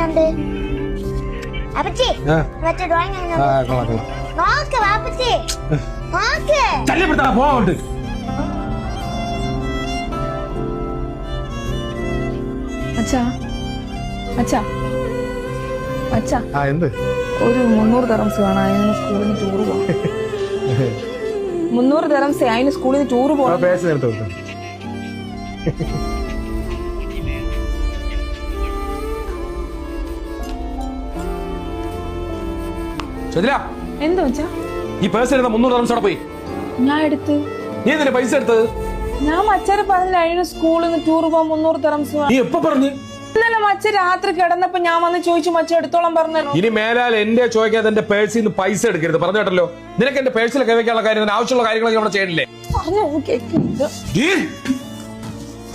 എങ്ങനെയുണ്ട് അപ്പച്ചി? മറ്റേ ഡ്രോയിങ് എങ്ങനെയുണ്ട്? നോക്ക് വാപ്പച്ചി, നോക്ക്. അച്ഛാ അച്ഛാ അച്ഛാ, ഒരു 300 ദിർഹംസ് വേണം. അതിന് സ്കൂളിൽ നിന്ന് ടൂർ പോകാം. 300 ദിർഹംസ് അതിന് സ്കൂളിൽ നിന്ന് ടൂർ പോകാം. എന്തോ വെച്ചാ ഈ പേഴ്സ് എടുത്ത 300 ദിർഹംസ് പോയി. ഞാൻ എടുത്ത്. നീ എന്തിനാ പൈസ എടുത്തത്? ഞാൻ മച്ചാരെ പറഞ്ഞില്ല അതിന് സ്കൂളിൽ നിന്ന് ടൂർ പോകാൻ 300 ദിർഹംസ്. നീ എപ്പോ പറഞ്ഞു? ഇന്നലെ മച്ച രാത്രി കിടന്നപ്പോ ഞാൻ വന്ന് ചോദിച്ചു, മച്ച എടുത്തോളം പറഞ്ഞു. ഇനി മേലാൽ എന്റെ ചോദിക്കാതെ എന്റെ പേഴ്സിൽ നിന്ന് പൈസ എടുക്കരുത്, പറഞ്ഞു കേട്ടല്ലോ. നിനക്ക് എന്റെ പേഴ്സിൽ കൈവയ്ക്കാനുള്ള കാര്യം, ആവശ്യമുള്ള കാര്യങ്ങളൊക്കെ ഇവിടെ ചെയ്യണില്ലേ?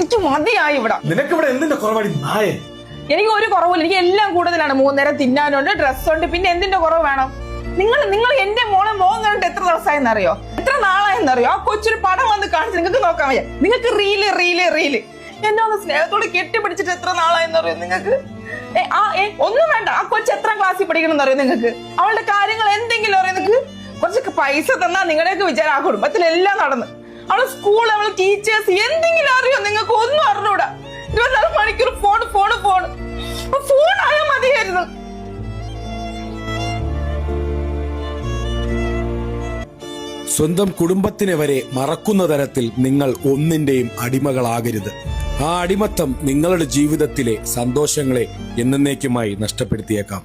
എനിക്ക് മതിയായി ഇവിടെ. നിനക്ക് ഇവിടെ എന്തിന്റെ കുറവാടി നായ? എനിക്ക് ഒരു കുറവില്ല, എനിക്ക് എല്ലാം കൂടുതലാണ്. 3 നേരം തിന്നാനുണ്ട്, ഡ്രസ്സുണ്ട്, പിന്നെ എന്തിന്റെ കുറവ് വേണം? നിങ്ങൾ എന്റെ മോളെ മോൻ കണ്ടിട്ട് എത്ര ദിവസമായെന്നറിയോ, എത്ര നാളായെന്നറിയോ? ആ കൊച്ചൊരു പടം വന്ന് കാണിച്ച് നിങ്ങൾക്ക് നോക്കാൻ വയ്യ. നിങ്ങൾക്ക് റീല് എന്നെ ഒന്ന് സ്നേഹത്തോടെ കെട്ടിപ്പിടിച്ചിട്ട് എത്ര നാളായെന്നറിയോ നിങ്ങൾക്ക്? ഒന്നും വേണ്ട. ആ കൊച്ചു എത്ര ക്ലാസ്സിൽ പഠിക്കണം അറിയോ നിങ്ങൾക്ക്? അവളുടെ കാര്യങ്ങൾ എന്തെങ്കിലും അറിയോ നിങ്ങൾക്ക്? കുറച്ചൊക്കെ പൈസ തന്നാ നിങ്ങളുടെയൊക്കെ വിചാരം ആ കുടുംബത്തിലെല്ലാം നടന്ന്. അവളെ സ്കൂൾ, അവളെ ടീച്ചേഴ്സ് എന്തെങ്കിലും അറിയോ നിങ്ങൾക്ക്? ഒന്നും അറിഞ്ഞൂടാ. 24 മണിക്കൂർ ഫോൺ ആയാൽ മതിയായിരുന്നു. സ്വന്തം കുടുംബത്തിനെ വരെ മറക്കുന്ന തരത്തിൽ നിങ്ങൾ ഒന്നിന്റെയും അടിമകളാകരുത്. ആ അടിമത്തം നിങ്ങളുടെ ജീവിതത്തിലെ സന്തോഷങ്ങളെ എന്നേക്കുമായി നഷ്ടപ്പെടുത്തിയേക്കാം.